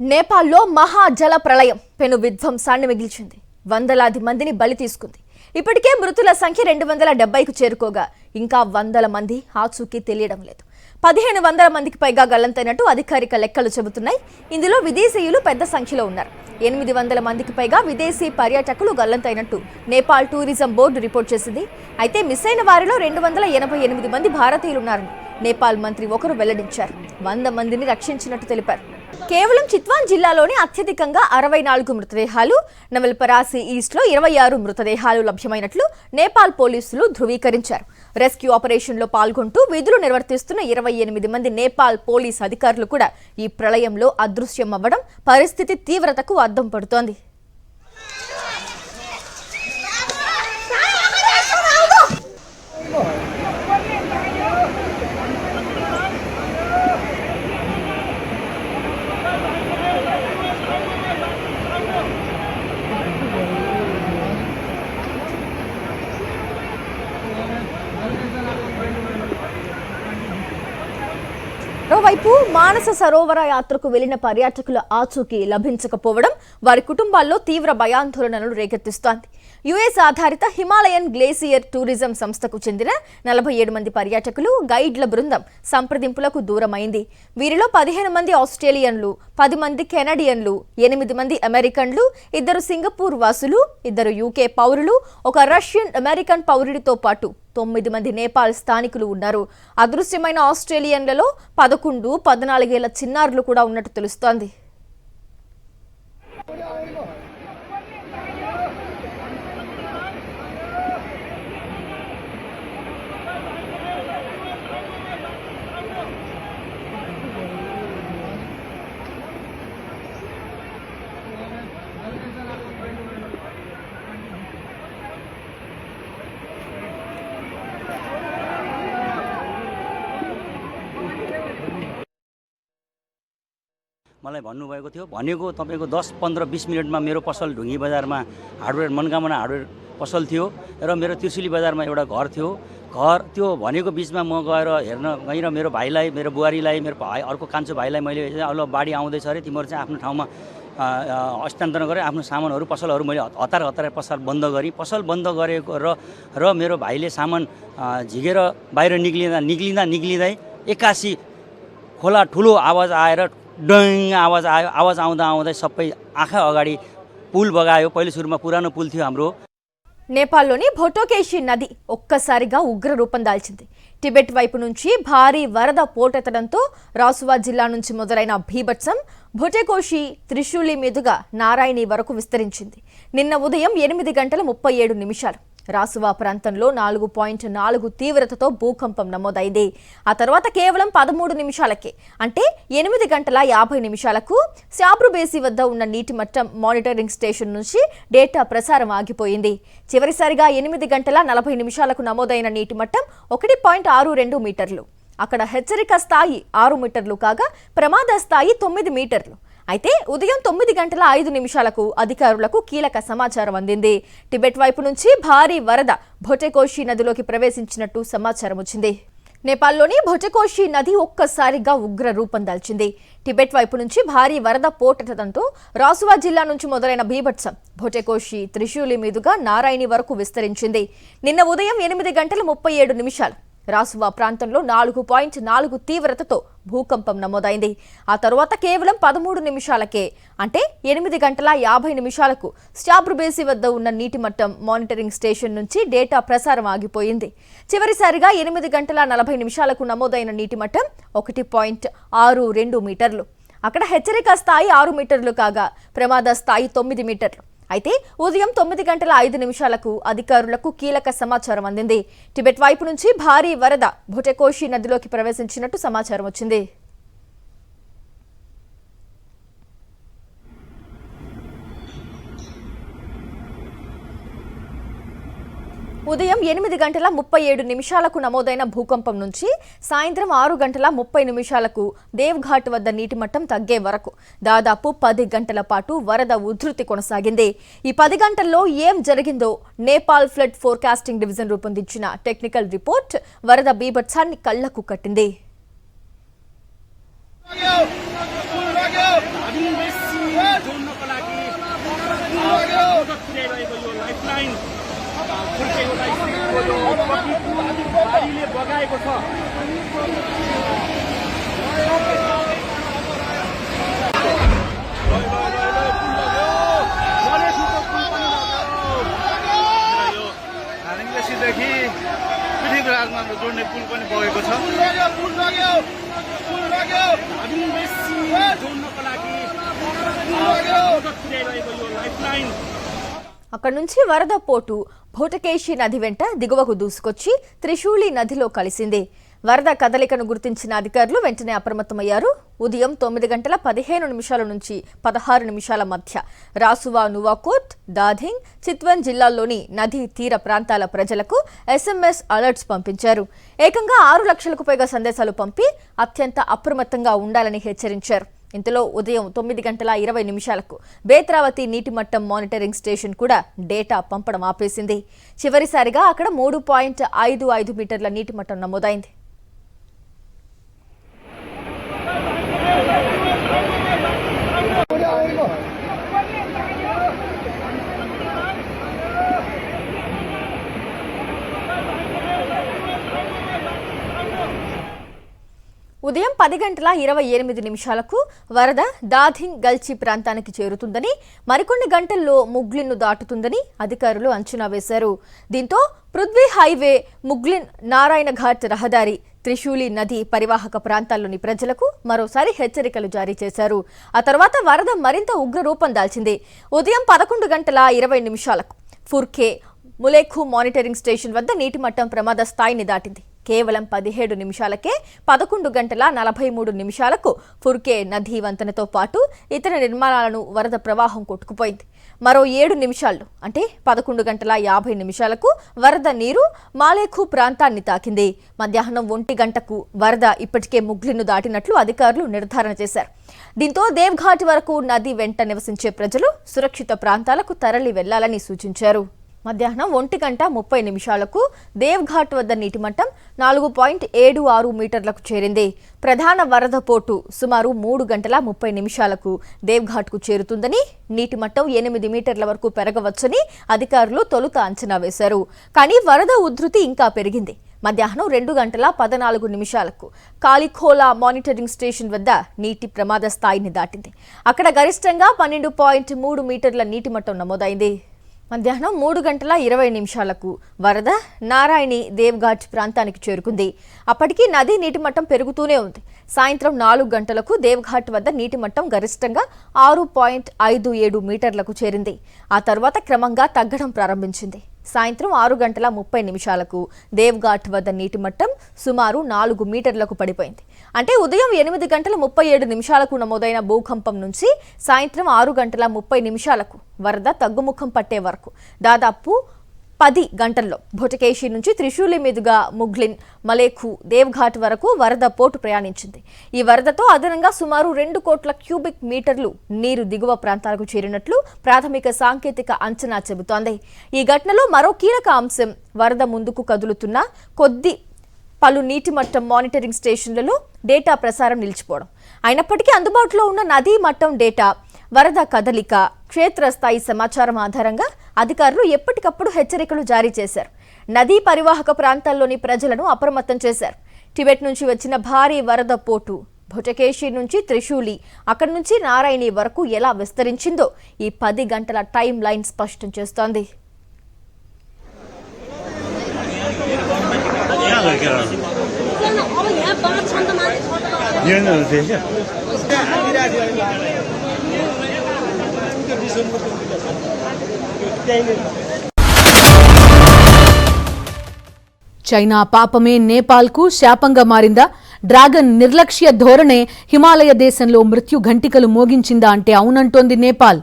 నేపాల్లో మహా జల ప్రళయం పెను విధ్వంసాన్ని మిగిల్చింది. వందలాది మందిని బలి తీసుకుంది. ఇప్పటికే మృతుల సంఖ్య 270కు చేరుకోగా ఇంకా వందల మంది ఆచూకీ తెలియడం లేదు. 1500 మందికి పైగా గల్లంతైనట్టు అధికారిక లెక్కలు చెబుతున్నాయి. ఇందులో విదేశీయులు పెద్ద సంఖ్యలో ఉన్నారు. 800 మందికి పైగా విదేశీ పర్యాటకులు గల్లంతైనట్టు నేపాల్ టూరిజం బోర్డు రిపోర్ట్ చేసింది. అయితే మిస్ అయిన వారిలో 288 మంది భారతీయులు ఉన్నారని నేపాల్ మంత్రి ఒకరు వెల్లడించారు. 100 మందిని రక్షించినట్టు తెలిపారు. కేవలం చిత్వాన్ జిల్లాలోని అత్యధికంగా 64 మృతదేహాలు, నవల్పరాసి ఈస్ట్లో 26 మృతదేహాలు లభ్యమైనట్లు నేపాల్ పోలీసులు ధృవీకరించారు. రెస్క్యూ ఆపరేషన్లో పాల్గొంటూ విధులు నిర్వర్తిస్తున్న 28 మంది నేపాల్ పోలీస్ అధికారులు కూడా ఈ ప్రళయంలో అదృశ్యం అవ్వడం పరిస్థితి తీవ్రతకు అద్దం పడుతోంది. మరోవైపు మానస సరోవర యాత్రకు వెళ్లిన పర్యాటకుల ఆచూకీ లభించకపోవడం వారి కుటుంబాల్లో తీవ్ర భయాందోళనలు రేకెత్తిస్తోంది. యుఎస్ ఆధారిత హిమాలయన్ గ్లేసియర్ టూరిజం సంస్థకు చెందిన 47 మంది పర్యాటకులు గైడ్ల బృందం సంప్రదింపులకు దూరమైంది. వీరిలో 15 మంది ఆస్ట్రేలియన్లు, 10 మంది కెనడియన్లు, 8 మంది అమెరికన్లు, 2 సింగపూర్ వాసులు, 2 యూకే పౌరులు, 1 రష్యన్ అమెరికన్ పౌరుడితో పాటు 9 మంది నేపాల్ స్థానికులు ఉన్నారు. అదృశ్యమైన ఆస్ట్రేలియన్లలో 11, 14 ఏళ్ల చిన్నారులు కూడా ఉన్నట్టు తెలుస్తోంది. मलाई भन्नुभएको थियो भनेको तपाईको 10-15-20 मिनेटमा मेरो पसल ढुङ्गी बजारमा हार्डवेयर मनकामना हार्डवेयर पसल थियो र मेरो त्रिशुली बजारमा एउटा घर थियो। घर त्यो भनेको बिचमा म गएर हेर्न गएर मेरो भाइलाई, मेरो बुहारीलाई, मेरो भाइ अर्को कान्छो भाइलाई मैले ल बाढी आउँदैछ अरे तिमीहरू चाहिँ आफ्नो ठाउँमा हस्तान्तरण गरेँ। आफ्नो सामानहरू पसलहरू मैले हतार पसल बन्द गरेँ। पसल बन्द गरेको र मेरो भाइले सामान झिकेर बाहिर निक्लिँदै एक्कासी खोला ठुलो आवाज आएर डङ आवाज आयो। आवाज आउँदा सबै आँखा अगाडि पुल बगायो। पहिलो सुरुमा पुरानो पुल थियो हाम्रो। నేపాల్లోని భొటోకేషి నది ఒక్కసారిగా ఉగ్ర రూపం దాల్చింది. టిబెట్ వైపు నుంచి భారీ వరద పోటెత్తడంతో రాసువా జిల్లా నుంచి మొదలైన భీభత్సం భొటేకోషి త్రిశూలి మీదుగా నారాయణి వరకు విస్తరించింది. నిన్న ఉదయం 8:37 రాసువా ప్రాంతంలో 4.4 తీవ్రతతో భూకంపం నమోదైంది. ఆ తర్వాత కేవలం 13 నిమిషాలకే అంటే 8:50 శాబ్రుబేసి వద్ద ఉన్న నీటి మట్టం మానిటరింగ్ స్టేషన్ నుంచి డేటా ప్రసారం ఆగిపోయింది. చివరిసారిగా 8:40 నమోదైన నీటి మట్టం 1.62 మీటర్లు. అక్కడ హెచ్చరిక స్థాయి 6 మీటర్లు కాగా ప్రమాద స్థాయి 9 మీటర్లు. అయితే ఉదయం 9:05 అధికారులకు కీలక సమాచారం అందింది. టిబెట్ వైపు నుంచి భారీ వరద భొటేకోషి నదిలోకి ప్రవేశించినట్టు సమాచారం వచ్చింది. నేపాల్లోని భొటేకోషి నది ఒక్కసారిగా ఉగ్ర రూపం దాల్చింది. టిబెట్ వైపు నుంచి భారీ వరద పోటెత్తడంతో రాసువా జిల్లా నుంచి మొదలైన భీభత్సం భొటేకోషి త్రిశూలి మీదుగా నారాయణి వరకు విస్తరించింది. నిన్న ఉదయం 8:37 రాసువా ప్రాంతంలో 4.4 తీవ్రతతో భూకంపం నమోదైంది. ఆ తర్వాత కేవలం 13 నిమిషాలకే అంటే 8:50 శాబ్రుబేసి వద్ద ఉన్న నీటి మట్టం మానిటరింగ్ స్టేషన్ నుంచి డేటా ప్రసారం ఆగిపోయింది. చివరిసారిగా 8:40 నమోదైన నీటి మట్టం 1.62 మీటర్లు. అక్కడ హెచ్చరిక స్థాయి 6 మీటర్లు కాగా ప్రమాద స్థాయి 9 మీటర్లు. అయితే ఉదయం 9:05 అధికారులకు కీలక సమాచారం అందింది. టిబెట్ వైపు నుంచి భారీ వరద భొటేకోషి నదిలోకి ప్రవేశించినట్టు సమాచారం వచ్చింది. ఉదయం 8:37 నమోదైన భూకంపం నుంచి సాయంత్రం 6:30 దేవ్ఘాట్ వద్ద నీటి మట్టం తగ్గే వరకు దాదాపు 10 గంటల పాటు వరద ఉధృతి కొనసాగింది. ఈ 10 గంటల్లో ఏం జరిగిందో నేపాల్ ఫ్లడ్ ఫోర్కాస్టింగ్ డివిజన్ రూపొందించిన టెక్నికల్ రిపోర్ట్ వరద బీభత్సాన్ని కళ్లకు కట్టింది. मद्दत पुर्याइरहेको यो लाइफलाइन फुर्केको लागि बाढीले बगाएको छ। देखि पृथ्वीराजमा जोड्ने पुल पनि बगेको छ। जोड्नको लागि मद्दत पुर्याइरहेको यो लाइफलाइन అక్కడి నుంచి వరద పోటు భూటకేశి నది వెంట దిగువకు దూసుకొచ్చి త్రిశూలి నదిలో కలిసింది. వరద కదలికను గుర్తించిన అధికారులు వెంటనే అప్రమత్తమయ్యారు. ఉదయం 9 గంటల 15 నిమిషాల నుంచి 16 నిమిషాల మధ్య రాసువా, నువాకోట్, దాధింగ్, చిత్వన్ జిల్లాల్లోని నదీ తీర ప్రాంతాల ప్రజలకు SMS అలర్ట్స్ పంపించారు. ఏకంగా 6 లక్షలకు పైగా సందేశాలు పంపి అత్యంత అప్రమత్తంగా ఉండాలని హెచ్చరించారు. ఇంతలో ఉదయం 9 గంటల 20 నిమిషాలకు బేత్రావతి నీటి మట్టం మానిటరింగ్ స్టేషన్ కూడా డేటా పంపడం ఆపేసింది. చివరిసారిగా అక్కడ 3.55 మీటర్ల నీటి మట్టం నమోదైంది. ఉదయం 10 గంటల 28 నిమిషాలకు వరద దాధింగ్ గల్చి ప్రాంతానికి చేరుతుందని, మరికొన్ని గంటల్లో ముగ్లిన్ను దాటుతుందని అధికారులు అంచనా వేశారు. దీంతో పృథ్వీ హైవే, ముగ్లిన్, నారాయణ ఘాట్ రహదారి, త్రిశూలి నది పరివాహక ప్రాంతాల్లోని ప్రజలకు మరోసారి హెచ్చరికలు జారీ చేశారు. ఆ తర్వాత వరద మరింత ఉగ్రరూపం దాల్చింది. ఉదయం 11 గంటల 20 నిమిషాలకు ఫుర్కే, ములేఖు మానిటరింగ్ స్టేషన్ వద్ద నీటి మట్టం ప్రమాద స్థాయిని దాటింది. కేవలం 17 నిమిషాలకే 11 గంటల 43 నిమిషాలకు ఫుర్కే నదీ వంతెనతో పాటు ఇతర నిర్మాణాలను వరద ప్రవాహం కొట్టుకుపోయింది. మరో 7 నిమిషాల్లో అంటే 11 గంటల 50 నిమిషాలకు వరద నీరు మాలేఖు ప్రాంతాన్ని తాకింది. మధ్యాహ్నం 1 గంటకు వరద ఇప్పటికే ముగ్లిన్ను దాటినట్లు అధికారులు నిర్ధారణ చేశారు. దీంతో దేవ్ఘాట్ వరకు నది వెంట నివసించే ప్రజలు సురక్షిత ప్రాంతాలకు తరలి వెళ్లాలని సూచించారు. మధ్యాహ్నం 1 గంట 30 నిమిషాలకు దేవ్ఘాట్ వద్ద నీటి మట్టం 4.76 మీటర్లకు చేరింది. ప్రధాన వరద పోటు సుమారు 3 గంటల 30 నిమిషాలకు దేవ్ఘాట్కు చేరుతుందని, నీటి మట్టం 8 మీటర్ల వరకు పెరగవచ్చని అధికారులు తొలుత అంచనా వేశారు. కానీ వరద ఉధృతి ఇంకా పెరిగింది. మధ్యాహ్నం 2 గంటల 14 నిమిషాలకు కాలిఖోలా మానిటరింగ్ స్టేషన్ వద్ద నీటి ప్రమాద స్థాయిని దాటింది. అక్కడ గరిష్టంగా 12.3 మీటర్ల నీటి మట్టం నమోదైంది. మధ్యాహ్నం 3 గంటల 20 నిమిషాలకు వరద నారాయణి దేవ్ఘాట్ ప్రాంతానికి చేరుకుంది. అప్పటికి నది నీటి మట్టం పెరుగుతూనే ఉంది. సాయంత్రం 4 గంటలకు దేవ్ఘాట్ వద్ద నీటి మట్టం గరిష్టంగా 6.57 మీటర్లకు చేరింది. ఆ తర్వాత క్రమంగా తగ్గడం ప్రారంభించింది. సాయంత్రం 6 గంటల 30 నిమిషాలకు దేవ్ఘాట్ వద్ద నీటి మట్టం సుమారు 4 మీటర్లకు పడిపోయింది. అంటే ఉదయం 8 గంటల 37 నిమిషాలకు నమోదైన భూకంపం నుంచి సాయంత్రం 6 గంటల 30 నిమిషాలకు వరద తగ్గుముఖం పట్టే వరకు దాదాపు 10 గంటల్లో భూటకేశి నుంచి త్రిశూలి మీదుగా ముగ్లిన్, మలేఖు, దేవ్ఘాట్ వరకు వరద పోటు ప్రయాణించింది. ఈ వరదతో అదనంగా సుమారు 2 కోట్ల క్యూబిక్ మీటర్లు నీరు దిగువ ప్రాంతాలకు చేరినట్లు ప్రాథమిక సాంకేతిక అంచనా చెబుతోంది. ఈ ఘటనలో మరో కీలక అంశం వరద ముందుకు కదులుతున్న కొద్ది పలు నీటి మట్టం మానిటరింగ్ స్టేషన్లలో డేటా ప్రసారం నిలిచిపోవడం. అయినప్పటికీ అందుబాటులో ఉన్న నదీ మట్టం డేటా, వరద కదలిక, క్షేత్రస్థాయి సమాచారం ఆధారంగా అధికారులు ఎప్పటికప్పుడు హెచ్చరికలు జారీ చేశారు. నదీ పరివాహక ప్రాంతాల్లోని ప్రజలను అప్రమత్తం చేశారు. టిబెట్ నుంచి వచ్చిన భారీ వరద పోటు భూటకేశి నుంచి త్రిశూలి, అక్కడి నుంచి నారాయణి వరకు ఎలా విస్తరించిందో ఈ 10 గంటల టైం లైన్ స్పష్టం చేస్తోంది. చైనా పాపమే నేపాల్కు శాపంగా మారిందా? డ్రాగన్ నిర్లక్ష్య ధోరణే హిమాలయ దేశంలో మృత్యు ఘంటికలు మోగించిందా అంటే అవునంటోంది నేపాల్.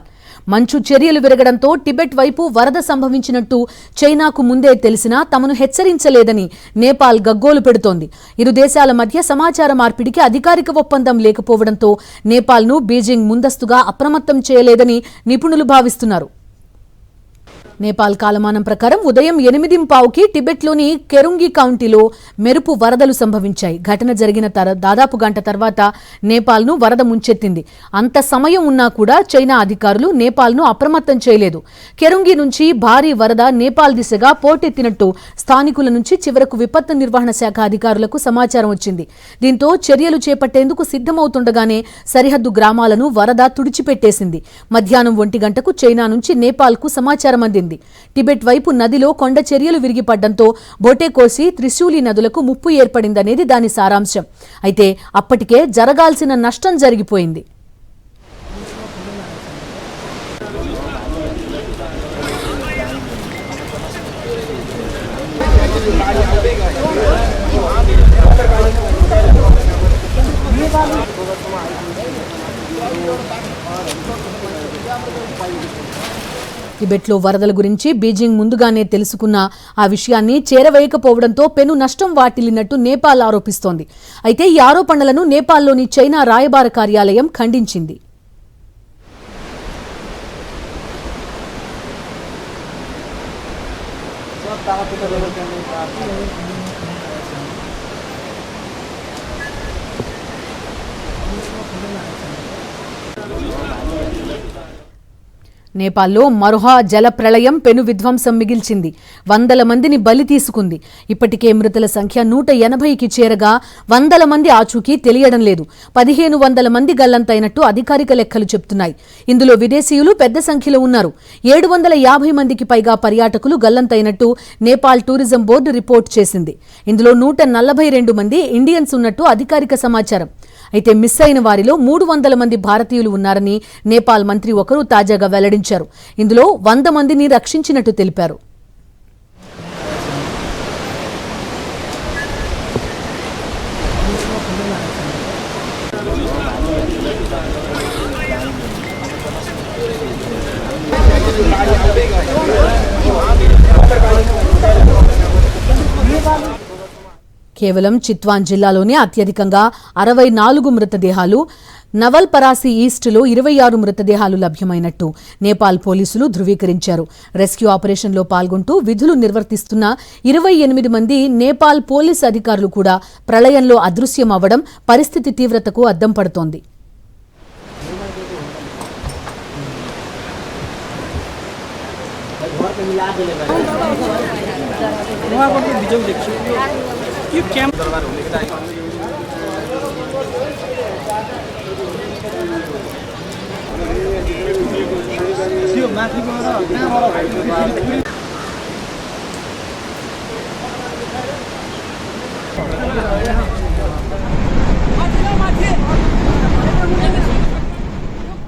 మంచు చర్యలు విరగడంతో టిబెట్ వైపు వరద సంభవించినట్టు చైనాకు ముందే తెలిసినా తమను హెచ్చరించలేదని నేపాల్ గగ్గోలు పెడుతోంది. ఇరు దేశాల మధ్య సమాచార మార్పిడికి అధికారిక ఒప్పందం లేకపోవడంతో నేపాల్ను బీజింగ్ ముందస్తుగా అప్రమత్తం చేయలేదని నిపుణులు భావిస్తున్నారు. నేపాల్ కాలమానం ప్రకారం ఉదయం 8:15కి టిబెట్లోని కెరుంగి కౌంటీలో మెరుపు వరదలు సంభవించాయి. ఘటన జరిగిన దాదాపు గంట తర్వాత నేపాల్ను వరద ముంచెత్తింది. అంత సమయం ఉన్నా కూడా చైనా అధికారులు నేపాల్ను అప్రమత్తం చేయలేదు. కెరుంగి నుంచి భారీ వరద నేపాల్ దిశగా పోటెత్తినట్టు స్థానికుల నుంచి చివరకు విపత్తు నిర్వహణ శాఖ అధికారులకు సమాచారం వచ్చింది. దీంతో చర్యలు చేపట్టేందుకు సిద్ధమవుతుండగానే సరిహద్దు గ్రామాలను వరద తుడిచిపెట్టేసింది. మధ్యాహ్నం 1 గంటకు చైనా నుంచి నేపాల్కు సమాచారం అందింది. టిబెట్ వైపు నదిలో కొండ చర్యలు విరిగిపడ్డంతో భోటేకోసి, త్రిశూలి నదులకు ముప్పు ఏర్పడిందనేది దాని సారాంశం. అయితే అప్పటికే జరగాల్సిన నష్టం జరిగిపోయింది. టిబెట్లో వరదల గురించి బీజింగ్ ముందుగానే తెలుసుకున్న ఆ విషయాన్ని చేరవేయకపోవడంతో పెను నష్టం వాటిల్లినట్టు నేపాల్ ఆరోపిస్తోంది. అయితే ఈ ఆరోపణలను నేపాల్లోని చైనా రాయబార కార్యాలయం ఖండించింది. నేపాల్లో మరోహా జల ప్రళయం పెను విధ్వంసం మిగిల్చింది. 100 మందిని బలి తీసుకుంది. ఇప్పటికే మృతుల సంఖ్య 180కి చేరగా 100 మంది ఆచూకీ తెలియడం లేదు. 1500 మంది గల్లంతైనట్టు అధికారిక లెక్కలు చెబుతున్నాయి. ఇందులో విదేశీయులు పెద్ద సంఖ్యలో ఉన్నారు. 750 మందికి పైగా పర్యాటకులు గల్లంతైనట్టు నేపాల్ టూరిజం బోర్డు రిపోర్ట్ చేసింది. ఇందులో 142 మంది ఇండియన్స్ ఉన్నట్టు అధికారిక సమాచారం. అయితే మిస్ అయిన వారిలో 300 మంది భారతీయులు ఉన్నారని నేపాల్ మంత్రి ఒకరు తాజాగా వెల్లడించారు. ఇందులో 100 మందిని రక్షించినట్టు తెలిపారు. కేవలం చిత్వాన్ జిల్లాలోనే అత్యధికంగా 64 మృతదేహాలు, నవల్పరాసి ఈస్ట్లో 26 మృతదేహాలు లభ్యమైనట్టు నేపాల్ పోలీసులు ధృవీకరించారు. రెస్క్యూ ఆపరేషన్లో పాల్గొంటూ విధులు నిర్వర్తిస్తున్న 28 మంది నేపాల్ పోలీసు అధికారులు కూడా ప్రళయంలో అదృశ్యం అవ్వడం పరిస్థితి తీవ్రతకు అద్దం పడుతోంది.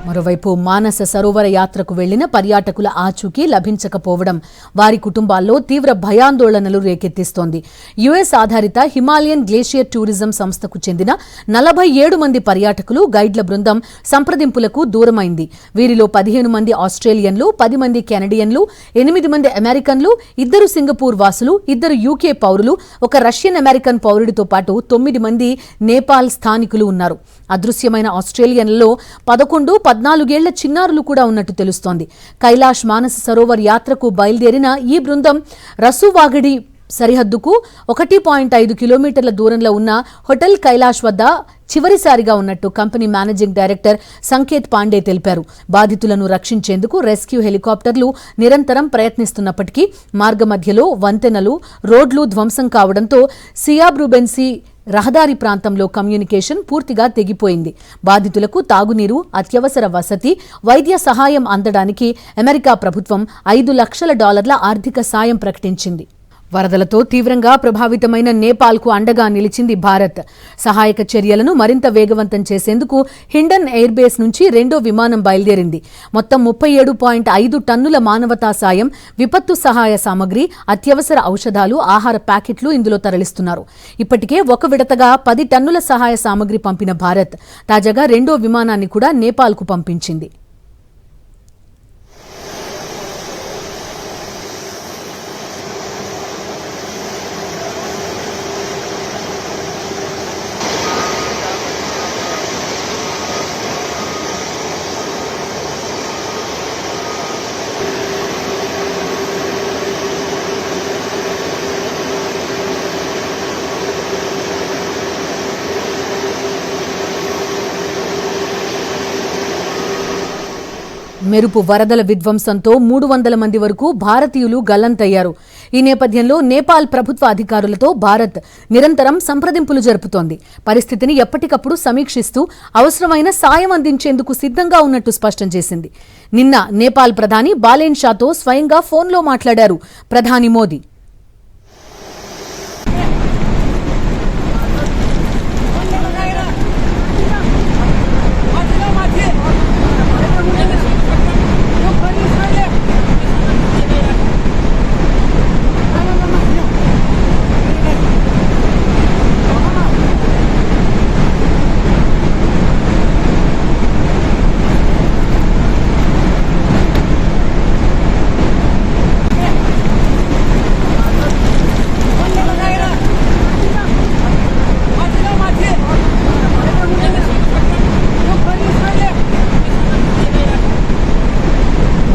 మరోవైపు మానస సరోవర యాత్రకు వెళ్లిన పర్యాటకుల ఆచూకీ లభించకపోవడం వారి కుటుంబాల్లో తీవ్ర భయాందోళనలు రేకెత్తిస్తోంది. యుఎస్ ఆధారిత హిమాలయన్ గ్లేషియర్ టూరిజం సంస్థకు చెందిన 47 మంది పర్యాటకులు గైడ్ల బృందం సంప్రదింపులకు దూరమైంది. వీరిలో 15 మంది ఆస్ట్రేలియన్లు, 10 మంది కెనడియన్లు, 8 మంది అమెరికన్లు, 2 సింగపూర్ వాసులు, 2 యూకే పౌరులు, 1 రష్యన్ అమెరికన్ పౌరుడితో పాటు 9 మంది నేపాల్ స్థానికులు ఉన్నారు. అదృశ్యమైన ఆస్ట్రేలియన్లలో 11-14 ఏళ్ల చిన్నారులు కూడా ఉన్నట్టు తెలుస్తోంది. కైలాష్ మానస సరోవర్ యాత్రకు బయలుదేరిన ఈ బృందం రసువాగడి సరిహద్దుకు 1.5 కిలోమీటర్ల దూరంలో ఉన్న హోటల్ కైలాష్ వద్ద చివరిసారిగా ఉన్నట్టు company managing director Sanket Pandey తెలిపారు. బాధితులను రక్షించేందుకు రెస్క్యూ హెలికాప్టర్లు నిరంతరం ప్రయత్నిస్తున్నప్పటికీ మార్గమధ్యలో వంతెనలు, రోడ్లు ధ్వంసం కావడంతో సియాబ్రుబెన్సీ రహదారి ప్రాంతంలో కమ్యూనికేషన్ పూర్తిగా తెగిపోయింది. బాధితులకు తాగునీరు, అత్యవసర వసతి, వైద్య సహాయం అందడానికి అమెరికా ప్రభుత్వం $5 లక్షల ఆర్థిక సాయం ప్రకటించింది. వరదలతో తీవ్రంగా ప్రభావితమైన నేపాల్కు అండగా నిలిచింది భారత్. సహాయక చర్యలను మరింత వేగవంతం చేసేందుకు హిండన్ ఎయిర్ బేస్ నుంచి 2వ విమానం బయలుదేరింది. మొత్తం 37.5 టన్నుల మానవతా సాయం, విపత్తు సహాయ సామగ్రి, అత్యవసర ఔషధాలు, ఆహార ప్యాకెట్లు ఇందులో తరలిస్తున్నారు. ఇప్పటికే ఒక విడతగా 10 టన్నుల సహాయ సామగ్రి పంపిన భారత్ తాజాగా 2వ విమానాన్ని కూడా నేపాల్కు పంపించింది. మెరుపు వరదల విధ్వంసంతో 300 మంది వరకు భారతీయులు గల్లంతయ్యారు. ఈ నేపథ్యంలో నేపాల్ ప్రభుత్వ అధికారులతో భారత్ నిరంతరం సంప్రదింపులు జరుపుతోంది. పరిస్థితిని ఎప్పటికప్పుడు సమీక్షిస్తూ అవసరమైన సాయం అందించేందుకు సిద్ధంగా ఉన్నట్టు స్పష్టం చేసింది. నిన్న నేపాల్ ప్రధాని బాలేన్ షాతో స్వయంగా ఫోన్లో మాట్లాడారు ప్రధాని మోదీ.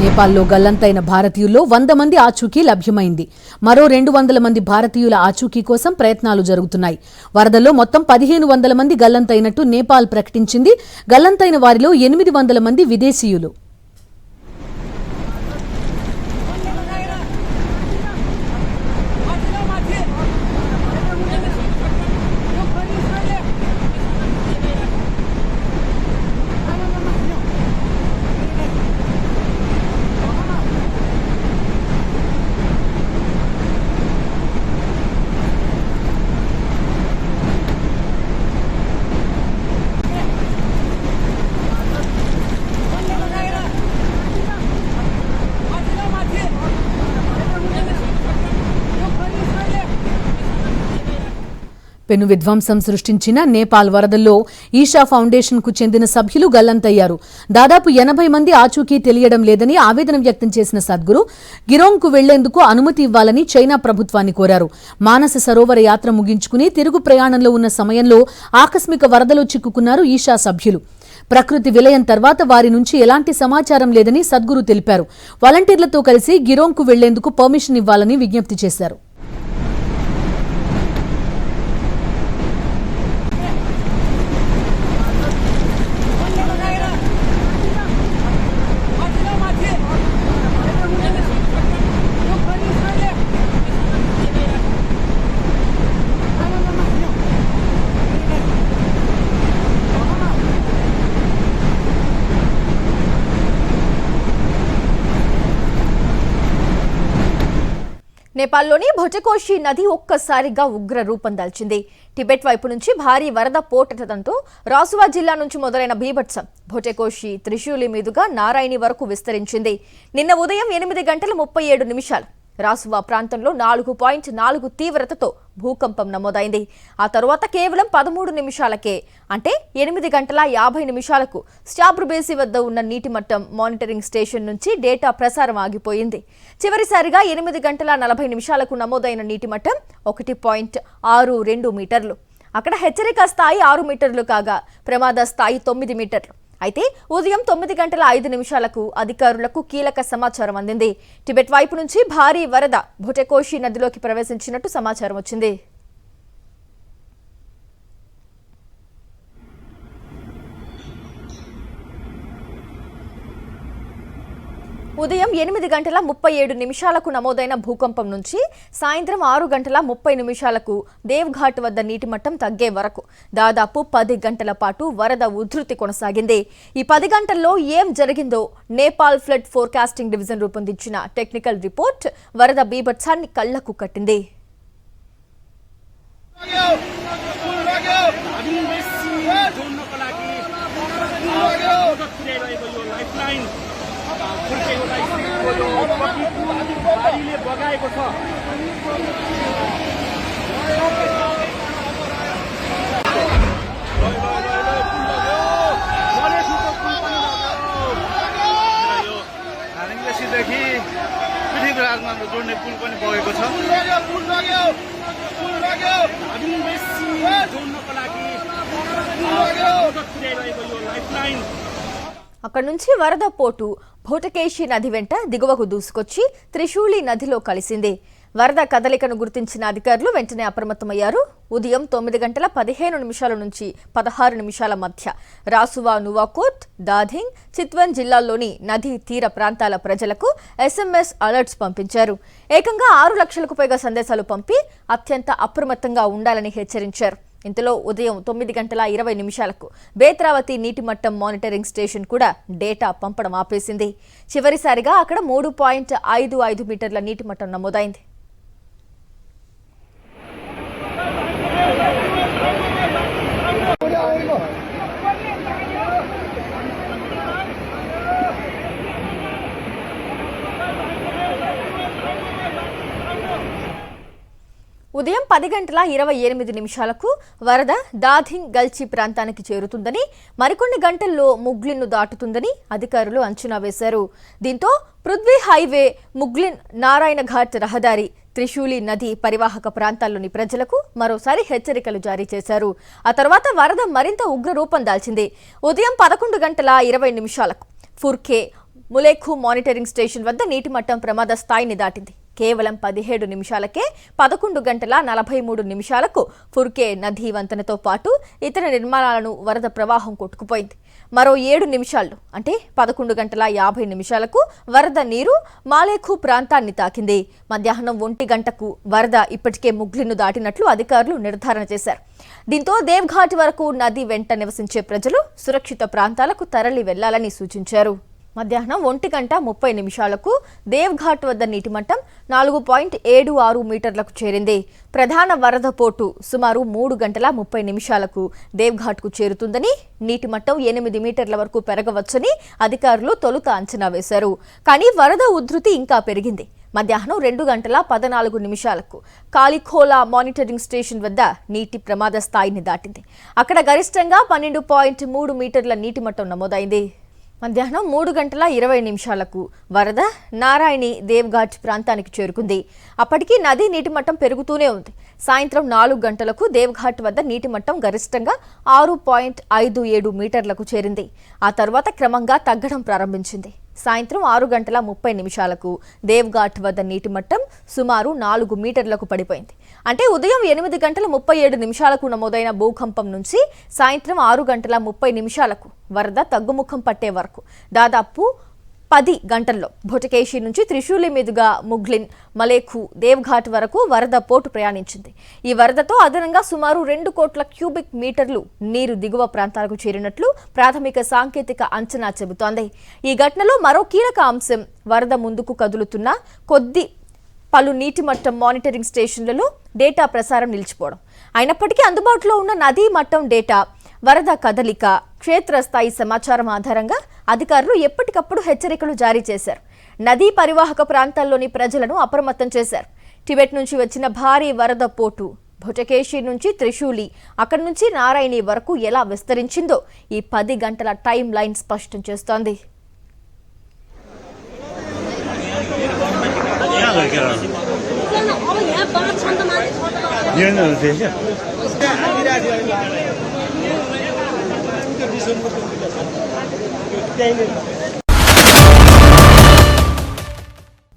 నేపాల్లో గల్లంతైన భారతీయుల్లో 100 మంది ఆచూకీ లభ్యమైంది. మరో 200 మంది భారతీయుల ఆచూకీ కోసం ప్రయత్నాలు జరుగుతున్నాయి. వరదల్లో మొత్తం 1500 మంది గల్లంతైనట్టు నేపాల్ ప్రకటించింది. గల్లంతైన వారిలో 800 మంది విదేశీయులు. పెను విధ్వంసం సృష్టించిన నేపాల్ వరదల్లో ఈషా ఫౌండేషన్ కు చెందిన సభ్యులు గల్లంతయ్యారు. దాదాపు 80 మంది ఆచూకీ తెలియడం లేదని ఆవేదన వ్యక్తం చేసిన సద్గురు గిరోంగ్ కు వెళ్లేందుకు అనుమతి ఇవ్వాలని చైనా ప్రభుత్వాన్ని కోరారు. మానస సరోవర యాత్ర ముగించుకుని తిరుగు ప్రయాణంలో ఉన్న సమయంలో ఆకస్మిక వరదలో చిక్కుకున్నారు ఈషా సభ్యులు. ప్రకృతి విలయం తర్వాత వారి నుంచి ఎలాంటి సమాచారం లేదని సద్గురు తెలిపారు. వాలంటీర్లతో కలిసి గిరోంగ్ కు వెళ్లేందుకు పర్మిషన్ ఇవ్వాలని విజ్ఞప్తి చేశారు. నేపాల్లోని భొటకోషి నది ఒక్కసారిగా ఉగ్ర రూపం దాల్చింది. టిబెట్ వైపు నుంచి భారీ వరద పోటెత్తడంతో రాసువా జిల్లా నుంచి మొదలైన బీభత్సం భొటకోషి త్రిశూలి మీదుగా నారాయణి వరకు విస్తరించింది. నిన్న ఉదయం 8:37 రాసువా ప్రాంతంలో 4.4 తీవ్రతతో భూకంపం నమోదైంది. ఆ తర్వాత కేవలం 13 నిమిషాలకే అంటే 8:50 స్టాబ్రుబేసి వద్ద ఉన్న నీటి మట్టం మానిటరింగ్ స్టేషన్ నుంచి డేటా ప్రసారం ఆగిపోయింది. చివరిసారిగా 8:40 నమోదైన నీటి మట్టం 1.62 మీటర్లు. అక్కడ హెచ్చరిక స్థాయి 6 మీటర్లు కాగా ప్రమాద స్థాయి 9 మీటర్లు. అయితే ఉదయం 9:05 అధికారులకు కీలక సమాచారం అందింది. టిబెట్ వైపు నుంచి భారీ వరద భొటకోషి నదిలోకి ప్రవేశించినట్టు సమాచారం వచ్చింది. ఉదయం 8:37 నమోదైన భూకంపం నుంచి సాయంత్రం 6:30 దేవ్ఘాట్ వద్ద నీటి మట్టం తగ్గే వరకు దాదాపు 10 గంటల పాటు వరద ఉధృతి కొనసాగింది. ఈ 10 గంటల్లో ఏం జరిగిందో నేపాల్ ఫ్లడ్ ఫోర్కాస్టింగ్ డివిజన్ రూపొందించిన టెక్నికల్ రిపోర్ట్ వరద బీభత్సాన్ని కళ్లకు కట్టింది. देखि पृथ्वीराजमा जोड्ने पुल पनि बगेको छ। అక్కడి నుంచి వరద పోటు భొటకేషి నది వెంట దిగువకు దూసుకొచ్చి త్రిశూలి నదిలో కలిసింది. వరద కదలికను గుర్తించిన అధికారులు వెంటనే అప్రమత్తమయ్యారు. ఉదయం 9:15 నుంచి 16 మధ్య రాసువా, నువాకోట్, దాధింగ్, చిత్వన్ జిల్లాల్లోని నదీ తీర ప్రాంతాల ప్రజలకు SMS అలర్ట్స్ పంపించారు. ఏకంగా 6 లక్షలకు పైగా సందేశాలు పంపి అత్యంత అప్రమత్తంగా ఉండాలని హెచ్చరించారు. ఇంతలో ఉదయం 9:20 బేత్రావతి నీటి మట్టం మానిటరింగ్ స్టేషన్ కూడా డేటా పంపడం ఆపేసింది. చివరిసారిగా అక్కడ 3.55 మీటర్ల నీటి మట్టం నమోదైంది. ఉదయం 10:28 వరద దాధింగ్ గల్చి ప్రాంతానికి చేరుతుందని, మరికొన్ని గంటల్లో ముగ్లిన్ను దాటుతుందని అధికారులు అంచనా వేశారు. దీంతో పృథ్వీ హైవే, ముగ్లిన్, నారాయణ ఘాట్ రహదారి, త్రిశూలి నది పరివాహక ప్రాంతాల్లోని ప్రజలకు మరోసారి హెచ్చరికలు జారీ చేశారు. ఆ తర్వాత వరద మరింత ఉగ్ర రూపం దాల్చింది. ఉదయం 11:20 ఫుర్కే, ములేఖు మానిటరింగ్ స్టేషన్ వద్ద నీటి మట్టం ప్రమాద స్థాయిని దాటింది. కేవలం 17 నిమిషాలకే 11:43 ఫుర్కే నదీ వంతెనతో పాటు ఇతర నిర్మాణాలను వరద ప్రవాహం కొట్టుకుపోయింది. మరో 7 నిమిషాల్లో అంటే 11:50 వరద నీరు మాలేఖు ప్రాంతాన్ని తాకింది. మధ్యాహ్నం 1 గంటకు వరద ఇప్పటికే ముగ్లిన్ను దాటినట్లు అధికారులు నిర్ధారణ చేశారు. దీంతో దేవ్ఘాట్ వరకు నది వెంట నివసించే ప్రజలు సురక్షిత ప్రాంతాలకు తరలి వెళ్లాలని సూచించారు. మధ్యాహ్నం 1:30 దేవ్ఘాట్ వద్ద నీటి మట్టం 4.76 మీటర్లకు చేరింది. ప్రధాన వరద పోటు సుమారు 3:30 దేవ్ఘాట్కు చేరుతుందని, నీటి మట్టం 8 మీటర్ల వరకు పెరగవచ్చని అధికారులు తొలుత అంచనా వేశారు. కానీ వరద ఉధృతి ఇంకా పెరిగింది. మధ్యాహ్నం 2:14 కాలిఖోలా మానిటరింగ్ స్టేషన్ వద్ద నీటి ప్రమాద స్థాయిని దాటింది. అక్కడ గరిష్టంగా 12.3 మీటర్ల నీటి మట్టం నమోదైంది. మధ్యాహ్నం 3:20 వరద నారాయణి దేవ్ఘాట్ ప్రాంతానికి చేరుకుంది. అప్పటికి నది నీటి మట్టం పెరుగుతూనే ఉంది. సాయంత్రం 4 గంటలకు దేవ్ఘాట్ వద్ద నీటి మట్టం గరిష్టంగా 6.57 మీటర్లకు చేరింది. ఆ తర్వాత క్రమంగా తగ్గడం ప్రారంభించింది. సాయంత్రం 6:30 దేవ్ఘాట్ వద్ద నీటి మట్టం సుమారు 4 మీటర్లకు పడిపోయింది. అంటే ఉదయం 8:37 నమోదైన భూకంపం నుంచి సాయంత్రం 6:30 వరద తగ్గుముఖం పట్టే వరకు దాదాపు 10 గంటల్లో భుటకేశి నుంచి త్రిశూలి మీదుగా ముగ్లిన్, మలేఖు, దేవ్ఘాట్ వరకు వరద పోటు ప్రయాణించింది. ఈ వరదతో అదనంగా సుమారు 2 కోట్ల క్యూబిక్ మీటర్లు నీరు దిగువ ప్రాంతాలకు చేరినట్లు ప్రాథమిక సాంకేతిక అంచనా చెబుతోంది. ఈ ఘటనలో మరో కీలక అంశం వరద ముందుకు కదులుతున్న కొద్ది పలు నీటి మట్టం మానిటరింగ్ స్టేషన్లలో డేటా ప్రసారం నిలిచిపోవడం. అయినప్పటికీ అందుబాటులో ఉన్న నదీ మట్టం డేటా, వరద కదలిక, క్షేత్రస్థాయి సమాచారం ఆధారంగా అధికారులు ఎప్పటికప్పుడు హెచ్చరికలు జారీ చేశారు. నదీ పరివాహక ప్రాంతాల్లోని ప్రజలను అప్రమత్తం చేశారు. టిబెట్ నుంచి వచ్చిన భారీ వరద పోటు భుటకేశి నుంచి త్రిశూలి, అక్కడి నుంచి నారాయణి వరకు ఎలా విస్తరించిందో ఈ 10 గంటల టైం లైన్ స్పష్టం చేస్తోంది.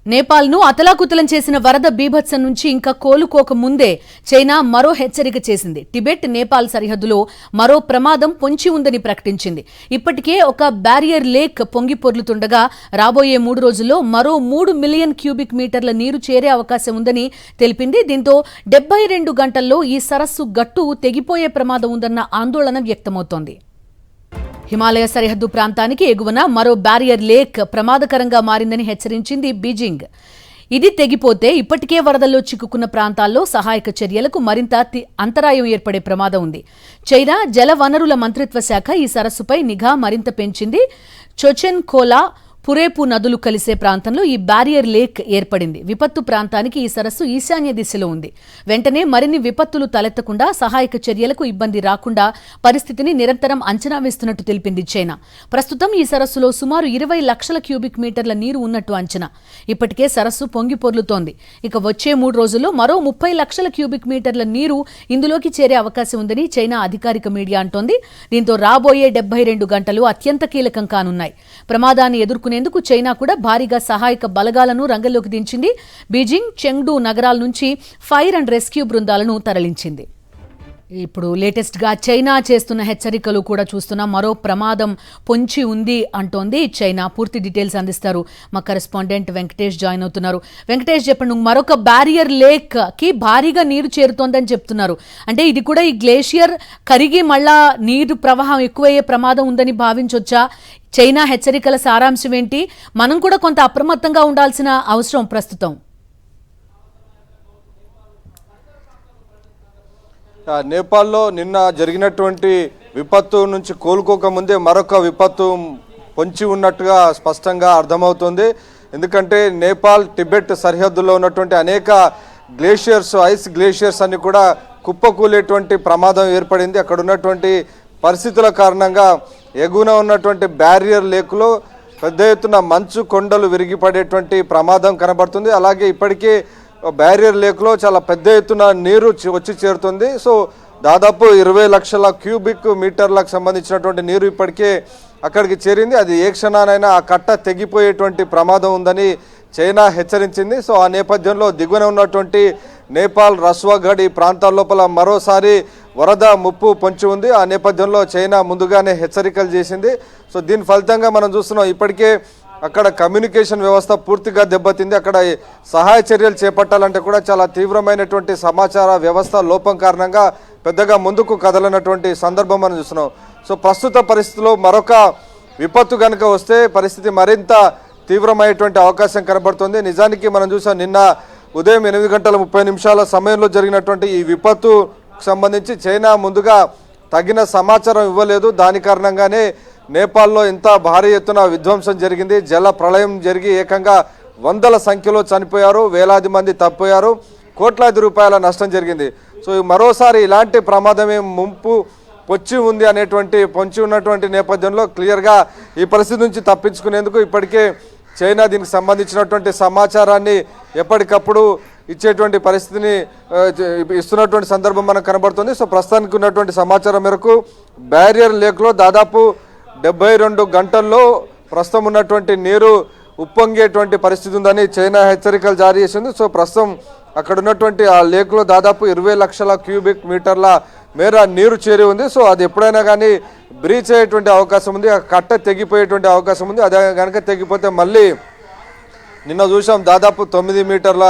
నేపాల్ను అతలాకుతలం చేసిన వరద బీభత్సం నుంచి ఇంకా కోలుకోక ముందే చైనా మరో హెచ్చరిక చేసింది. టిబెట్, నేపాల్ సరిహద్దులో మరో ప్రమాదం పొంచి ఉందని ప్రకటించింది. ఇప్పటికే ఒక బ్యారియర్ లేక్ పొంగి పొర్లుతుండగా రాబోయే 3 రోజుల్లో మరో 3 మిలియన్ క్యూబిక్ మీటర్ల నీరు చేరే అవకాశం ఉందని తెలిపింది. దీంతో 72 గంటల్లో ఈ సరస్సు గట్టు తెగిపోయే ప్రమాదం ఉందన్న ఆందోళన వ్యక్తమవుతోంది. హిమాలయ సరిహద్దు ప్రాంతానికి ఎగువన మరో బ్యారియర్ లేక్ ప్రమాదకరంగా మారిందని హెచ్చరించింది బీజింగ్. ఇది తెగిపోతే ఇప్పటికే వరదల్లో చిక్కుకున్న ప్రాంతాల్లో సహాయక చర్యలకు మరింత అంతరాయం ఏర్పడే ప్రమాదం ఉంది. చైనా జల వనరుల మంత్రిత్వ శాఖ ఈ సరస్సుపై నిఘా మరింత పెంచింది. చొచెన్ కోలా, పురేపు నదులు కలిసే ప్రాంతంలో ఈ బ్యారియర్ లేక్ ఏర్పడింది. విపత్తు ప్రాంతానికి ఈ సరస్సు ఈశాన్య దిశలో ఉంది. వెంటనే మరిన్ని విపత్తులు తలెత్తకుండా, సహాయక చర్యలకు ఇబ్బంది రాకుండా పరిస్థితిని నిరంతరం అంచనా వేస్తున్నట్టు తెలిపింది చైనా. ప్రస్తుతం ఈ సరస్సులో సుమారు 20 లక్షల క్యూబిక్ మీటర్ల నీరు ఉన్నట్టు అంచనా. ఇప్పటికే సరస్సు పొంగి పొర్లుతోంది. ఇక వచ్చే 3 రోజుల్లో మరో 30 లక్షల క్యూబిక్ మీటర్ల నీరు ఇందులోకి చేరే అవకాశం ఉందని చైనా అధికారిక మీడియా అంటోంది. దీంతో రాబోయే 72 గంటలు అత్యంత కీలకం కానున్నాయి. ప్రమాదాన్ని ఎదుర్కొనే తప్పించుకునేందుకు చైనా కూడా భారీగా సహాయక బలగాలను రంగంలోకి దించింది. బీజింగ్, చెంగ్డూ నగరాల నుంచి ఫైర్ అండ్ రెస్క్యూ బృందాలను తరలించింది. ఇప్పుడు లేటెస్ట్గా చైనా చేస్తున్న హెచ్చరికలు కూడా చూస్తున్నాం. మరో ప్రమాదం పొంచి ఉంది అంటోంది చైనా. పూర్తి డీటెయిల్స్ అందిస్తారు మా కరెస్పాండెంట్ వెంకటేష్ జాయిన్ అవుతున్నారు. వెంకటేష్ చెప్పండి, మరొక బ్యారియర్ లేక్కి భారీగా నీరు చేరుతోందని చెప్తున్నారు. అంటే ఇది కూడా ఈ గ్లేషియర్ కరిగి మళ్ళా నీరు ప్రవాహం ఎక్కువయ్యే ప్రమాదం ఉందని భావించొచ్చా? చైనా హెచ్చరికల సారాంశం ఏంటి? మనం కూడా కొంత అప్రమత్తంగా ఉండాల్సిన అవసరం ప్రస్తుతం. నేపాల్లో నిన్న జరిగినటువంటి విపత్తు నుంచి కోలుకోకముందే మరొక విపత్తు పొంచి ఉన్నట్టుగా స్పష్టంగా అర్థమవుతుంది. ఎందుకంటే నేపాల్ టిబెట్ సరిహద్దులో ఉన్నటువంటి అనేక గ్లేషియర్స్, ఐస్ గ్లేషియర్స్ అన్ని కూడా కుప్పకూలేటువంటి ప్రమాదం ఏర్పడింది. అక్కడ ఉన్నటువంటి పరిస్థితుల కారణంగా ఎగువన ఉన్నటువంటి బ్యారియర్ లేకులో పెద్ద ఎత్తున మంచు కొండలు విరిగిపడేటువంటి ప్రమాదం కనబడుతుంది. అలాగే ఇప్పటికే బ్యారియర్ లేక్లో చాలా పెద్ద ఎత్తున నీరు వచ్చి చేరుతుంది. సో దాదాపు 20 లక్షల క్యూబిక్ మీటర్లకు సంబంధించినటువంటి నీరు ఇప్పటికే అక్కడికి చేరింది. అది ఏ క్షణానైనా ఆ కట్ట తెగిపోయేటువంటి ప్రమాదం ఉందని చైనా హెచ్చరించింది. సో ఆ నేపథ్యంలో దిగువన ఉన్నటువంటి నేపాల్, రస్వాగఢ్ ఈ ప్రాంతాల లోపల మరోసారి వరద ముప్పు పొంచి ఉంది. ఆ నేపథ్యంలో చైనా ముందుగానే హెచ్చరికలు చేసింది. సో దీని ఫలితంగా మనం చూస్తున్నాం ఇప్పటికే అక్కడ కమ్యూనికేషన్ వ్యవస్థ పూర్తిగా దెబ్బతింది. అక్కడ సహాయ చర్యలు చేపట్టాలంటే కూడా చాలా తీవ్రమైనటువంటి సమాచార వ్యవస్థ లోపం కారణంగా పెద్దగా ముందుకు కదలనటువంటి సందర్భం మనం చూస్తున్నాం. సో ప్రస్తుత పరిస్థితిలో మరొక విపత్తు కనుక వస్తే పరిస్థితి మరింత తీవ్రమయ్యేటువంటి అవకాశం కనబడుతుంది. నిజానికి మనం చూసాం నిన్న ఉదయం 8:30 సమయంలో జరిగినటువంటి ఈ విపత్తుకు సంబంధించి చైనా ముందుగా తగిన సమాచారం ఇవ్వలేదు. దాని కారణంగానే నేపాల్లో ఇంత భారీ ఎత్తున విధ్వంసం జరిగింది. జల ప్రళయం జరిగి ఏకంగా వందల సంఖ్యలో చనిపోయారు, వేలాది మంది తప్పిపోయారు, కోట్లాది రూపాయల నష్టం జరిగింది. సో మరోసారి ఇలాంటి ప్రమాదమే ముంపు పొంచి ఉన్నటువంటి నేపథ్యంలో క్లియర్గా ఈ పరిస్థితి నుంచి తప్పించుకునేందుకు ఇప్పటికే చైనా దీనికి సంబంధించినటువంటి సమాచారాన్ని ఎప్పటికప్పుడు ఇచ్చేటువంటి పరిస్థితిని ఇస్తున్నటువంటి సందర్భం మనకు కనబడుతుంది. సో ప్రస్తుతానికి ఉన్నటువంటి సమాచారం మేరకు బ్యారియర్ లేక్లో దాదాపు 72 గంటల్లో ప్రస్తుతం ఉన్నటువంటి నీరు ఉప్పొంగేటువంటి పరిస్థితి ఉందని చైనా హెచ్చరికలు జారీ చేసింది. సో ప్రస్తుతం అక్కడ ఉన్నటువంటి ఆ లేక్లో దాదాపు 20 లక్షల క్యూబిక్ మీటర్ల మేర నీరు చేరి ఉంది. సో అది ఎప్పుడైనా కానీ బ్రీచ్ అయ్యేటువంటి అవకాశం ఉంది, ఆ కట్ట తెగిపోయేటువంటి అవకాశం ఉంది. అదే కనుక తెగిపోతే మళ్ళీ నిన్న చూసాం దాదాపు 9 మీటర్ల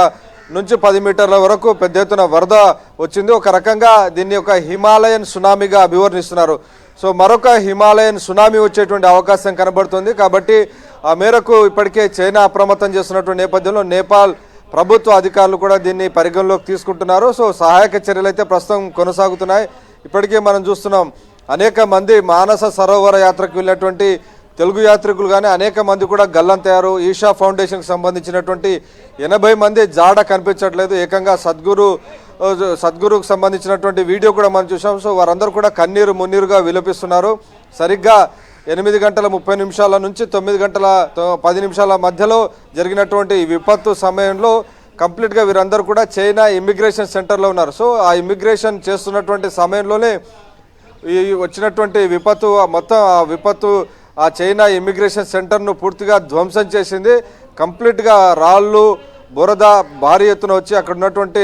నుంచి 10 మీటర్ల వరకు పెద్ద ఎత్తున వరద వచ్చింది. ఒక రకంగా దీన్ని ఒక హిమాలయన్ సునామీగా అభివర్ణిస్తున్నారు. సో మరొక హిమాలయన్ సునామీ వచ్చేటువంటి అవకాశం కనబడుతుంది. కాబట్టి ఆ మేరకు ఇప్పటికే చైనా అప్రమత్తం చేస్తున్నటువంటి నేపథ్యంలో నేపాల్ ప్రభుత్వ అధికారులు కూడా దీన్ని పరిగణలోకి తీసుకుంటున్నారు. సో సహాయక చర్యలు అయితే ప్రస్తుతం కొనసాగుతున్నాయి. ఇప్పటికే మనం చూస్తున్నాం అనేక మంది మానస సరోవర యాత్రకు వెళ్ళినటువంటి తెలుగు యాత్రికులు కానీ అనేక మంది కూడా గల్లంతయ్యారు. ఈషా ఫౌండేషన్కి సంబంధించినటువంటి 80 మంది జాడ కనిపించట్లేదు. ఏకంగా సద్గురుకు సంబంధించినటువంటి వీడియో కూడా మనం చూసాం. సో వారందరూ కూడా కన్నీరు మున్నీరుగా విలపిస్తున్నారు. సరిగ్గా 8:30 నుంచి 9:10 మధ్యలో జరిగినటువంటి విపత్తు సమయంలో కంప్లీట్గా వీరందరూ కూడా చైనా ఇమ్మిగ్రేషన్ సెంటర్లో ఉన్నారు. సో ఆ ఇమ్మిగ్రేషన్ చేస్తున్నటువంటి సమయంలోనే ఈ వచ్చినటువంటి విపత్తు మొత్తం ఆ విపత్తు ఆ చైనా ఇమ్మిగ్రేషన్ సెంటర్ను పూర్తిగా ధ్వంసం చేసింది. కంప్లీట్గా రాళ్ళు, బురద భారీ ఎత్తున వచ్చి అక్కడ ఉన్నటువంటి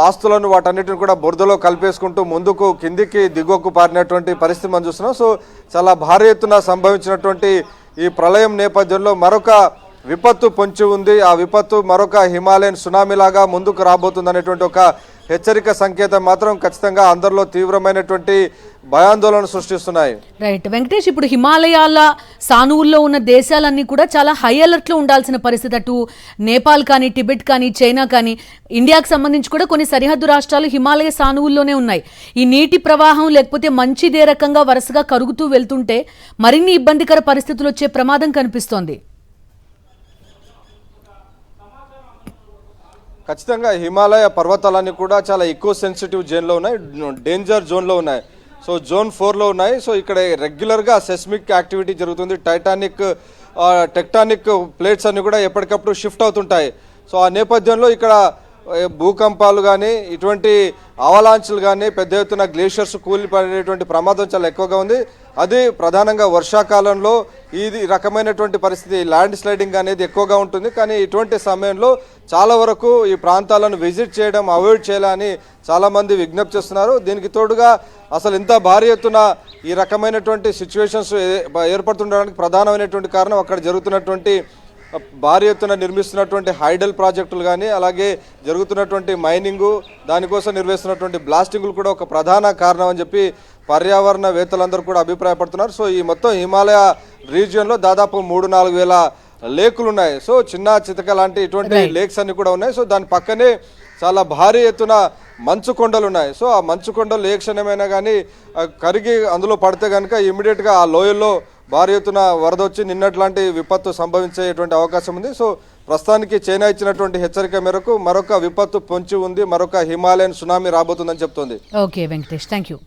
ఆస్తులను వాటన్నిటిని కూడా బురదలో కలిపేసుకుంటూ ముందుకు కిందికి దిగువకు పారినటువంటి పరిస్థితి మనం చూస్తున్నాం. సో చాలా భారీ ఎత్తున సంభవించినటువంటి ఈ ప్రళయం నేపథ్యంలో మరొక విపత్తు పొంచి ఉంది. ఆ విపత్తు మరొక హిమాలయన్ సునామీ లాగా ముందుకు రాబోతుంది అనేటువంటి ఒక హెచ్చరిక సంకేతం మాత్రం ఖచ్చితంగా అందరిలో తీవ్రమైనటువంటి భయాందోళన సృష్టిస్తున్నాయి. రైట్ వెంకటేష్, ఇప్పుడు హిమాలయాల సానువుల్లో ఉన్న దేశాలన్నీ కూడా చాలా హై అలర్ట్లో ఉండాల్సిన పరిస్థితి. అటు నేపాల్ కానీ, టిబెట్ కానీ, చైనా కానీ, ఇండియాకు సంబంధించి కూడా కొన్ని సరిహద్దు రాష్ట్రాలు హిమాలయ సానువుల్లోనే ఉన్నాయి. ఈ నీటి ప్రవాహం లేకపోతే మంచిదే రకంగా వరుసగా కరుగుతూ వెళ్తుంటే మరిన్ని ఇబ్బందికర పరిస్థితులు వచ్చే ప్రమాదం కనిపిస్తోంది. ఖచ్చితంగా హిమాలయ పర్వతాలన్నీ కూడా చాలా ఎక్కువ సెన్సిటివ్ జోన్లో ఉన్నాయి, డేంజర్ జోన్లో ఉన్నాయి. సో జోన్ 4లో ఉన్నాయి. సో ఇక్కడ రెగ్యులర్గా సెస్మిక్ యాక్టివిటీ జరుగుతుంది. టెక్టానిక్ ప్లేట్స్ అన్ని కూడా ఎప్పటికప్పుడు షిఫ్ట్ అవుతుంటాయి. సో ఆ నేపథ్యంలో ఇక్కడ భూకంపాలు కానీ ఇటువంటి అవలాంచ్లు కానీ పెద్ద ఎత్తున గ్లేషియర్స్ కూలిపడేటువంటి ప్రమాదం చాలా ఎక్కువగా ఉంది. అది ప్రధానంగా వర్షాకాలంలో ఇది రకమైనటువంటి పరిస్థితి ల్యాండ్ స్లైడింగ్ అనేది ఎక్కువగా ఉంటుంది. కానీ ఇటువంటి సమయంలో చాలా వరకు ఈ ప్రాంతాలను విజిట్ చేయడం అవాయిడ్ చేయాలని చాలామంది విజ్ఞప్తి చేస్తున్నారు. దీనికి తోడుగా అసలు ఇంత భారీ ఎత్తున ఈ రకమైనటువంటి సిచ్యువేషన్స్ ఏర్పడుతుండడానికి ప్రధానమైనటువంటి కారణం అక్కడ జరుగుతున్నటువంటి భారీ ఎత్తున నిర్మిస్తున్నటువంటి హైడల్ ప్రాజెక్టులు కానీ అలాగే జరుగుతున్నటువంటి మైనింగు దానికోసం నిర్వహిస్తున్నటువంటి బ్లాస్టింగ్లు కూడా ఒక ప్రధాన కారణం అని చెప్పి పర్యావరణవేత్తలందరూ కూడా అభిప్రాయపడుతున్నారు. సో ఈ మొత్తం హిమాలయ రీజియన్లో దాదాపు 3-4 వేల లేకులు ఉన్నాయి. సో చిన్న చితక లాంటి ఇటువంటి లేక్స్ అన్ని కూడా ఉన్నాయి. సో దాని పక్కనే చాలా భారీ ఎత్తున మంచు కొండలు ఉన్నాయి. సో ఆ మంచు కొండలు ఏ క్షణమైనా కానీ కరిగి అందులో పడితే కనుక ఇమ్మీడియట్గా ఆ లోయల్లో భారీ ఎత్తున వరద వచ్చి నిన్నట్లాంటి విపత్తు సంభవించేటువంటి అవకాశం ఉంది. సో ప్రస్తుతానికి చైనా ఇచ్చినటువంటి హెచ్చరిక మేరకు మరొక విపత్తు పొంచి ఉంది, మరొక హిమాలయన్ సునామీ రాబోతుందని చెప్తోంది. Okay Venkatesh, thank you.